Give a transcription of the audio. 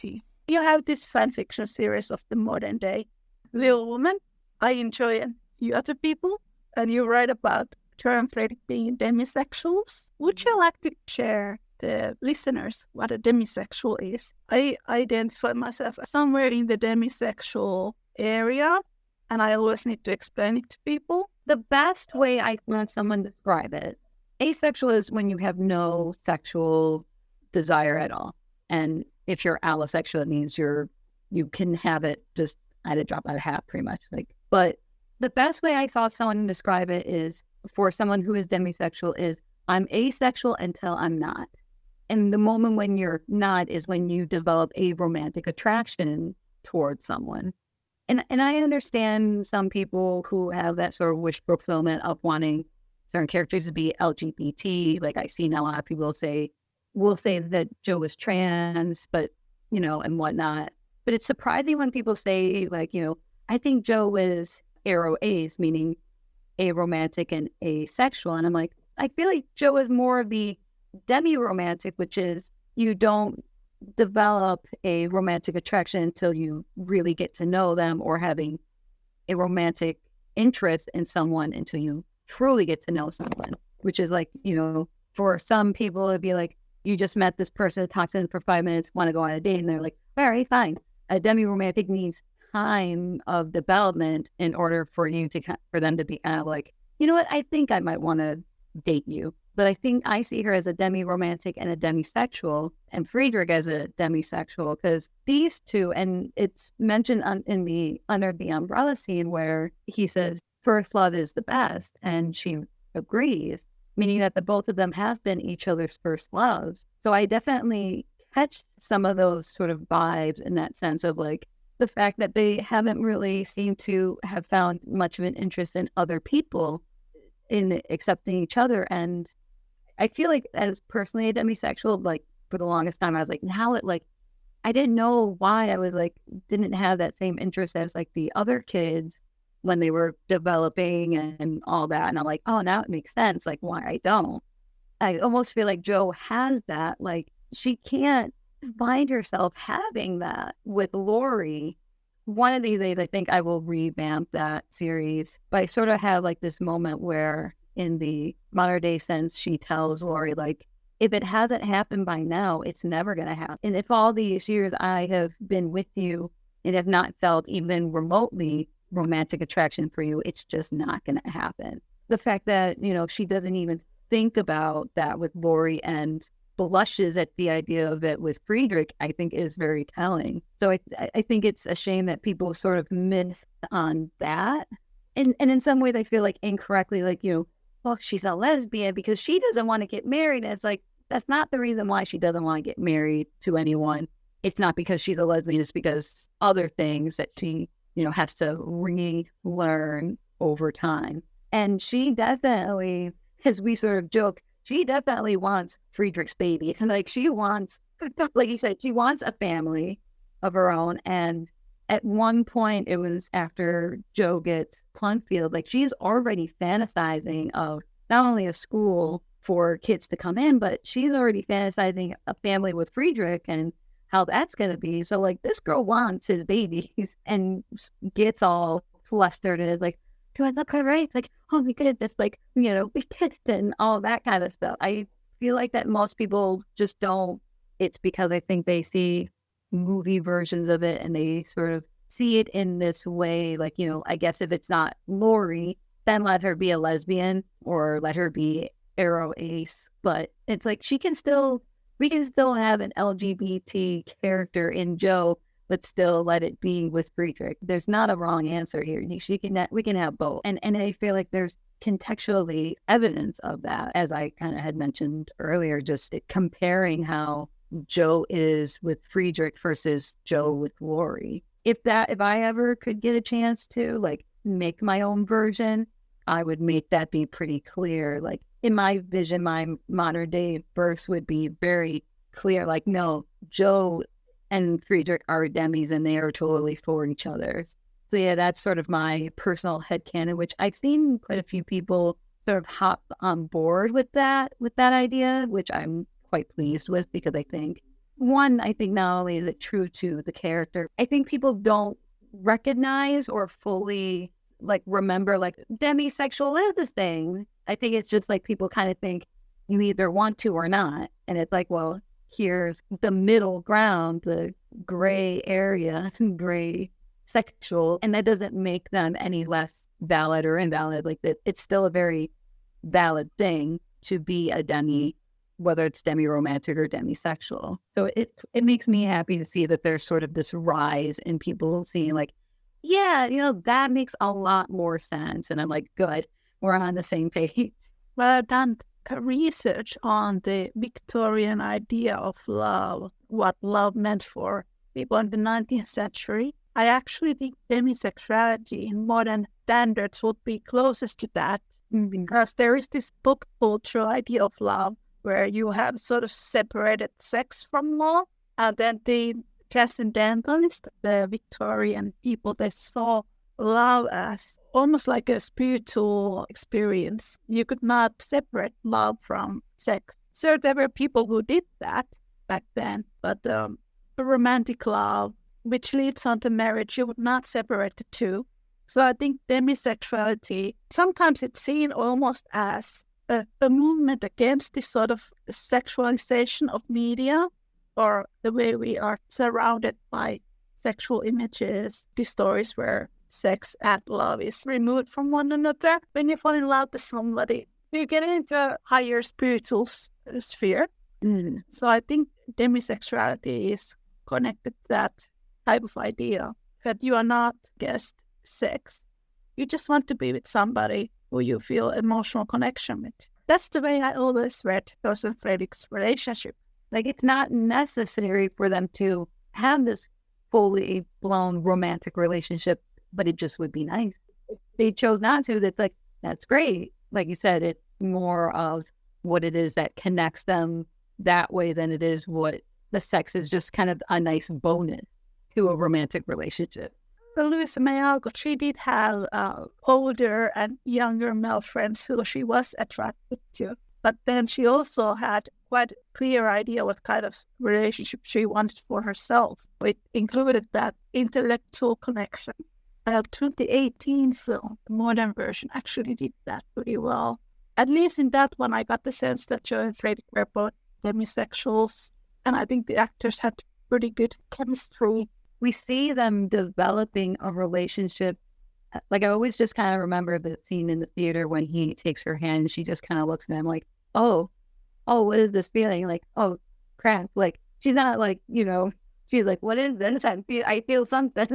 sexuality. You have this fan fiction series of the modern day. Little Woman, I enjoy it. You other people, and you write about translating being demisexuals. Would you like to share the listeners what a demisexual is? I identify myself as somewhere in the demisexual area, and I always need to explain it to people. The best way I want someone to describe it, asexual is when you have no sexual desire at all. And if you're allosexual, it means you can have it just at a drop of a hat, pretty much. But the best way I saw someone describe it is, for someone who is demisexual, is I'm asexual until I'm not. And the moment when you're not is when you develop a romantic attraction towards someone. And I understand some people who have that sort of wish fulfillment of wanting certain characters to be LGBT. Like I've seen a lot of people will say that Joe is trans, but, and whatnot. But it's surprising when people say, I think Joe is aro-ace, meaning aromantic and asexual. And I'm like, I feel like Joe is more of the demi-romantic, which is you don't develop a romantic attraction until you really get to know them, or having a romantic interest in someone until you truly get to know someone, which is for some people, it'd be like, you just met this person, talked to them for 5 minutes, want to go on a date, and they're like, all right, fine. A demi-romantic needs time of development in order for them to be kind of like, you know what, I think I might want to date you. But I think I see her as a demi-romantic and a demisexual, and Friedrich as a demisexual, because these two, and it's mentioned under the umbrella scene where he says first love is the best, and she agrees, meaning that the both of them have been each other's first loves. So I definitely catch some of those sort of vibes in that sense of the fact that they haven't really seemed to have found much of an interest in other people in accepting each other. And I feel like, as personally a demisexual, for the longest time, I was now I didn't know why I was didn't have that same interest as the other kids when they were developing and all that. And I'm like, oh, now it makes sense, why I don't. I almost feel like Joe has that, she can't find herself having that with Laurie. One of these days, I think I will revamp that series, but I sort of have this moment where, in the modern day sense, she tells Laurie, if it hasn't happened by now, it's never going to happen. And if all these years I have been with you and have not felt even remotely romantic attraction for you, it's just not going to happen. The fact that, she doesn't even think about that with Laurie and blushes at the idea of it with Friedrich, I think is very telling. So I think it's a shame that people sort of miss on that. And in some ways I feel incorrectly, well, she's a lesbian because she doesn't want to get married. And it's that's not the reason why she doesn't want to get married to anyone. It's not because she's a lesbian, it's because other things that she, has to relearn over time. And she definitely, as we sort of joke, she definitely wants Friedrich's baby. And she wants, like you said, she wants a family of her own. And at one point, it was after Joe gets Plunfield, she's already fantasizing of not only a school for kids to come in, but she's already fantasizing a family with Friedrich and how that's going to be. So this girl wants his babies and gets all flustered and is do I look all right? Oh my goodness, we kissed and all that kind of stuff. I feel that most people just don't. It's because I think they see movie versions of it and they sort of see it in this way. I guess if it's not Laurie, then let her be a lesbian or let her be aro-ace. But it's we can still have an LGBT character in Joe, but still let it be with Friedrich. There's not a wrong answer here. We can have both. And I feel there's contextually evidence of that, as I kind of had mentioned earlier, just comparing how Joe is with Friedrich versus Joe with Laurie. If I ever could get a chance to make my own version, I would make that be pretty clear. In my vision, my modern day verse would be very clear. No, Joe and Friedrich are demis and they are totally for each other. So yeah, that's sort of my personal headcanon, which I've seen quite a few people sort of hop on board with that idea, which I'm quite pleased with, because I think one, I think not only is it true to the character, I think people don't recognize or fully like remember like demisexual is this thing. I think it's just like people kind of think you either want to or not. And it's like, well, here's the middle ground, the gray area, gray sexual. And that doesn't make them any less valid or invalid. Like that, it's still a very valid thing to be a demi, whether it's demi-romantic or demisexual. So it makes me happy to see that there's sort of this rise in people seeing like, yeah, that makes a lot more sense. And I'm like, good, we're on the same page. Well, I've done research on the Victorian idea of love, what love meant for people in the 19th century. I actually think demisexuality in modern standards would be closest to that, because there is this pop cultural idea of love where you have sort of separated sex from love, and then the transcendentalists, the Victorian people, they saw love as almost like a spiritual experience. You could not separate love from sex. So there were people who did that back then, but the romantic love, which leads on to marriage, you would not separate the two. So I think demisexuality, sometimes it's seen almost as a movement against this sort of sexualization of media, or the way we are surrounded by sexual images, these stories where sex and love is removed from one another. When you fall in love with somebody, you get into a higher spiritual sphere. So I think demisexuality is connected to that type of idea, that you are not against sex. You just want to be with somebody who you feel emotional connection with. That's the way I always read Rose and Frederick's relationship. Like, it's not necessary for them to have this fully blown romantic relationship, but it just would be nice. If they chose not to, that's great. Like you said, it's more of what it is that connects them that way than it is what the sex is, just kind of a nice bonus to a romantic relationship. Louisa May Alcott, she did have older and younger male friends who she was attracted to. But then she also had quite a clear idea what kind of relationship she wanted for herself. It included that intellectual connection. 2018 film, the modern version, actually did that pretty well. At least in that one, I got the sense that Joe and Frederick were both demisexuals. And I think the actors had pretty good chemistry. We see them developing a relationship. Like, I always just kind of remember the scene in the theater when he takes her hand and she just kind of looks at him like, oh, what is this feeling? Like, oh, crap. Like, she's not like, she's like, what is this? I feel something.